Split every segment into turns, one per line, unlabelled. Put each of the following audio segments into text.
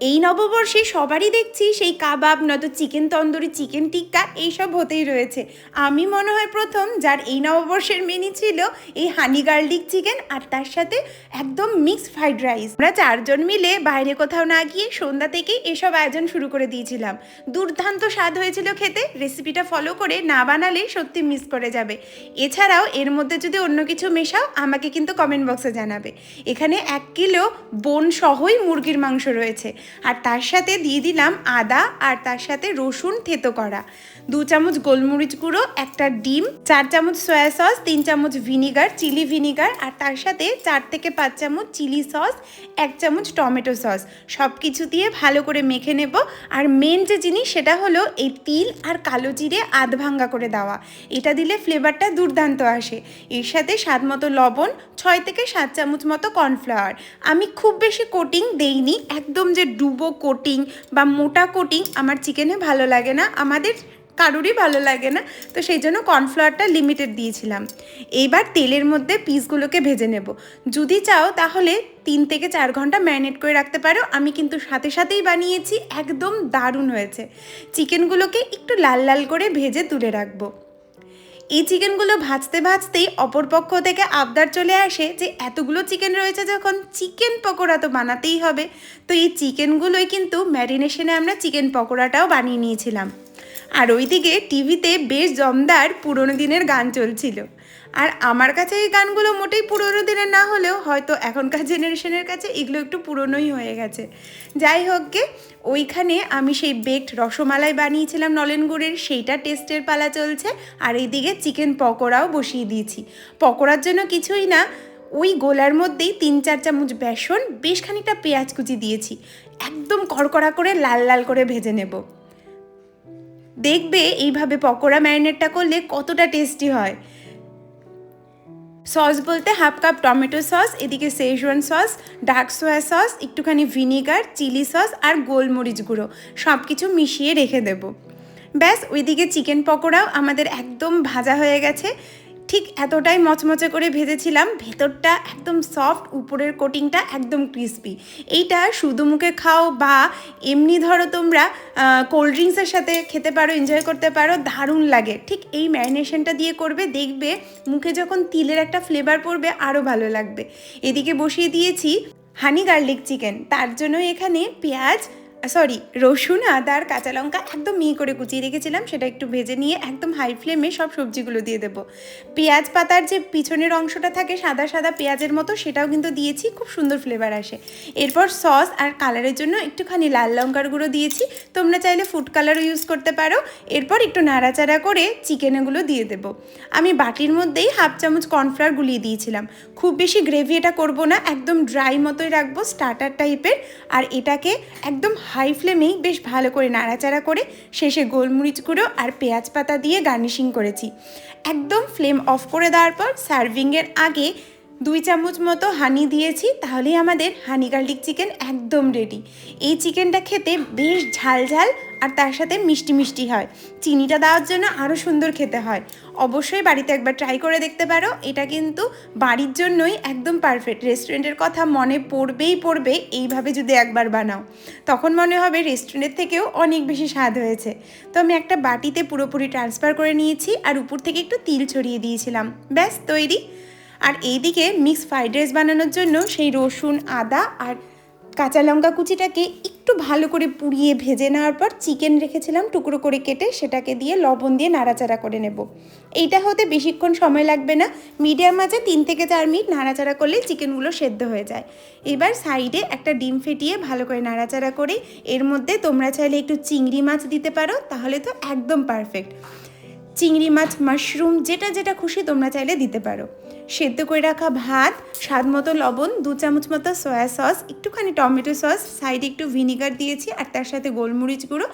এই নববর্ষে সবারই দেখছি সেই কাবাব নয়তো চিকেন তন্দুরি, চিকেন টিক্কা এইসব হতেই রয়েছে। আমি মনে হয় প্রথম যার এই নববর্ষের মেনু ছিল এই হানি গার্লিক চিকেন আর তার সাথে একদম মিক্সড ফ্রাইড রাইস। আমরা 4 জন মিলে বাইরে কোথাও না গিয়ে সন্ধ্যা থেকেই এসব আয়োজন শুরু করে দিয়েছিলাম। দুর্দান্ত স্বাদ হয়েছিল খেতে। রেসিপিটা ফলো করে না বানালে সত্যি মিস করে যাবে। এছাড়াও এর মধ্যে যদি অন্য কিছু মেশাও আমাকে কিন্তু কমেন্ট বক্সে জানাবে। এখানে 1 কিলো বোন সহই মুরগির মাংস রয়েছে, আর তার সাথে দিয়ে দিলাম আদা, আর তার সাথে রসুন থেতো করা, 2 চামচ গোলমরিচ গুঁড়ো, একটা ডিম, 4 চামচ সয়া সস, 3 চামচ ভিনিগার, চিলি ভিনিগার, আর তার সাথে 4 থেকে 5 চামচ চিলি সস, 1 চামচ টমেটো সস। সব কিছু দিয়ে ভালো করে মেখে নেব। আর মেন যে জিনিস সেটা হলো এই তিল আর কালো জিরে আধ ভাঙ্গা করে দেওয়া। এটা দিলে ফ্লেভারটা দুর্দান্ত আসে। এর সাথে স্বাদ মতো লবণ, 6 থেকে 7 চামচ মতো কর্নফ্লাওয়ার। আমি খুব বেশি কোটিং দেইনি, একদম যে ডুবো কোটিং বা মোটা কোটিং আমার চিকেনে ভালো লাগে না, আমাদের কারোরই ভালো লাগে না, তো সেই জন্য কর্নফ্লাওয়ারটা লিমিটেড দিয়েছিলাম। এইবার তেলের মধ্যে পিসগুলোকে ভেজে নেব। যদি চাও তাহলে 3 থেকে 4 ঘন্টা ম্যারিনেট করে রাখতে পারো। আমি কিন্তু সাথে সাথেই বানিয়েছি, একদম দারুণ হয়েছে। চিকেনগুলোকে একটু লাল লাল করে ভেজে তুলে রাখবো। এই চিকেনগুলো ভাজতে ভাজতেই অপরপক্ষ থেকে আবদার চলে আসে যে এতগুলো চিকেন রয়েছে যখন চিকেন পকোড়া তো বানাতেই হবে। তো এই চিকেনগুলোই কিন্তু ম্যারিনেশনে আমরা চিকেন পকোড়াটাও বানিয়ে নিয়েছিলাম। আর ওইদিকে টিভিতে বেশ জমদার পুরোনো দিনের গান চলছিল। আর আমার কাছে এই গানগুলো মোটেই পুরোনো দিনের না হলেও হয়তো এখনকার জেনারেশনের কাছে এগুলো একটু পুরনোই হয়ে গেছে। যাই হোক গে, ওইখানে আমি সেই বেকড রসমালাই বানিয়েছিলাম নলেন গুড়ের, সেইটা টেস্টের পালা চলছে। আর এইদিকে চিকেন পকোড়াও বসিয়ে দিয়েছি। পকোড়ার জন্য কিছুই না, ওই গোলার মধ্যেই 3-4 চামচ বেসন, বেশ খানিকটা পেঁয়াজ কুচি দিয়েছি। একদম কড়কড়া করে লাল লাল করে ভেজে নেব। দেখবে এইভাবে পকোড়া ম্যারিনেটটা করলে কতটা টেস্টি হয়। সস বলতে হাফ কাপ টমেটো সস, এদিকে শেজওয়ান সস, ডার্ক সোয়া সস, একটুখানি ভিনিগার, চিলি সস আর গোলমরিচ গুঁড়ো সব কিছু মিশিয়ে রেখে দেব। ব্যাস, ওইদিকে চিকেন পকোড়াও আমাদের একদম ভাজা হয়ে গেছে। ঠিক এতটাই মচমচে করে ভেজেছিলাম, ভেতরটা একদম সফট, উপরের কোটিংটা একদম ক্রিস্পি। এইটা শুধু মুখে খাও বা এমনি ধরো তোমরা কোল্ড ড্রিঙ্কসের সাথে খেতে পারো, এনজয় করতে পারো, দারুণ লাগে। ঠিক এই ম্যারিনেশনটা দিয়ে করবে, দেখবে মুখে যখন তিলের একটা ফ্লেভার পড়বে আরও ভালো লাগবে। এদিকে বসিয়ে দিয়েছি হানি গার্লিক চিকেন। তার জন্য এখানে রসুন, আদা আর কাঁচা লঙ্কা একদম মিহি করে কুচিয়ে রেখেছিলাম, সেটা একটু ভেজে নিয়ে একদম হাই ফ্লেমে সব সবজিগুলো দিয়ে দেবো। পেঁয়াজ পাতার যে পিছনের অংশটা থাকে সাদা সাদা পেঁয়াজের মতো, সেটাও কিন্তু দিয়েছি, খুব সুন্দর ফ্লেভার আসে। এরপর সস আর কালারের জন্য একটুখানি লাল লঙ্কার গুঁড়ো দিয়েছি, তোমরা চাইলে ফুড কালারও ইউজ করতে পারো। এরপর একটু নাড়াচাড়া করে চিকেনগুলো দিয়ে দেবো। আমি বাটির মধ্যেই হাফ চামচ কর্নফ্লাওয়ার গুলিয়ে দিয়েছিলাম। খুব বেশি গ্রেভি এটা করবো না, একদম ড্রাই মতোই রাখবো, স্টার্টার টাইপের। আর এটাকে একদম হাই ফ্লেমেই বেশ ভালো করে নাড়াচাড়া করে শেষে গোলমরিচ গুঁড়ো আর পেঁয়াজ পাতা দিয়ে গার্নিশিং করেছি। একদম ফ্লেম অফ করে দেওয়ার পর সার্ভিংয়ের আগে 2 চামচ মতো হানি দিয়েছি, তাহলেই আমাদের হানি গার্লিক চিকেন একদম রেডি। এই চিকেনটা খেতে বেশ ঝাল ঝাল আর তার সাথে মিষ্টি মিষ্টি হয়। চিনিটা দেওয়ার জন্য আরও সুন্দর খেতে হয়। অবশ্যই বাড়িতে একবার ট্রাই করে দেখতে পারো। এটা কিন্তু বাড়ির জন্যই একদম পারফেক্ট। রেস্টুরেন্টের কথা মনে পড়বে এইভাবে যদি একবার বানাও, তখন মনে হবে রেস্টুরেন্টের থেকেও অনেক বেশি স্বাদ হয়েছে। তো আমি একটা বাটিতে পুরোপুরি ট্রান্সফার করে নিয়েছি আর উপর থেকে একটু তিল ছড়িয়ে দিয়েছিলাম। ব্যাস তৈরি। আর এইদিকে মিক্স ফ্রাইড রাইস বানানোর জন্য সেই রসুন, আদা আর কাঁচা লঙ্কা কুচিটাকে একটু ভালো করে পুড়িয়ে ভেজে নেওয়ার পর চিকেন রেখেছিলাম টুকরো করে কেটে, সেটাকে দিয়ে লবণ দিয়ে নাড়াচাড়া করে নেব। এইটা হতে বেশিক্ষণ সময় লাগবে না, মিডিয়াম আঁচে 3 থেকে 4 মিনিট নাড়াচাড়া করলে চিকেনগুলো সেদ্ধ হয়ে যায়। এবার সাইডে একটা ডিম ফেটিয়ে ভালো করে নাড়াচাড়া করে এর মধ্যে তোমরা চাইলে একটু চিংড়ি মাছ দিতে পারো, তাহলে তো একদম পারফেক্ট। চিংড়ি মাছ, মাশরুম, যেটা যেটা খুশি তোমরা চাইলে দিতে পারো। সেদ্ধ করে রাখা ভাত, স্বাদ মতো লবণ, 2 চামচ মতো সয়া সস, একটুখানি টমেটো সস, সাইডে একটু ভিনিগার দিয়েছি আর তার সাথে গোলমরিচ গুঁড়ো,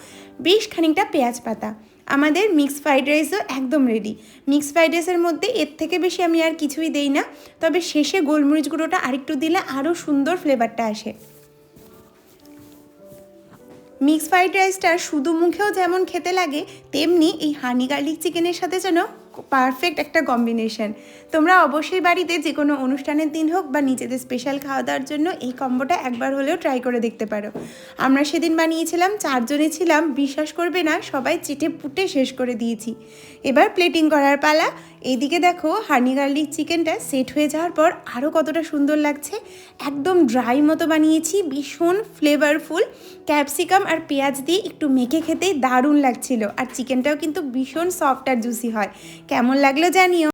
বেশ খানিকটা পেঁয়াজ পাতা। আমাদের মিক্স ফ্রাইড রাইসও একদম রেডি। মিক্স ফ্রাইড রাইসের মধ্যে এর থেকে বেশি আমি আর কিছুই দেই না, তবে শেষে গোলমরিচ গুঁড়োটা আরেকটু দিলে আরও সুন্দর ফ্লেভারটা আসে। মিক্স ফ্রাইড রাইসটা শুধু মুখেও যেমন খেতে লাগে, তেমনি এই হানি গার্লিক চিকেনের সাথে যেন পারফেক্ট একটা কম্বিনেশন। তোমরা অবশ্যই বাড়িতে যে কোনো অনুষ্ঠানের দিন হোক বা নিজেদের স্পেশাল খাওয়া দাওয়ার জন্য এই কম্বোটা একবার হলেও ট্রাই করে দেখতে পারো। আমরা সেদিন বানিয়েছিলাম, 4 জনে ছিলাম, বিশ্বাস করবে না সবাই চেটে পুটে শেষ করে দিয়েছি। এবার প্লেটিং করার পালা। এইদিকে দেখো হানি গার্লিক চিকেনটা সেট হয়ে যাওয়ার পর আরও কতটা সুন্দর লাগছে। একদম ড্রাই মতো বানিয়েছি, ভীষণ ফ্লেভারফুল। ক্যাপসিকাম আর পেঁয়াজ দিয়ে একটু মেখে খেতেই দারুণ লাগছিল। আর চিকেনটাও কিন্তু ভীষণ সফট আর জুসি হয়। কেমন লাগলো জানিও।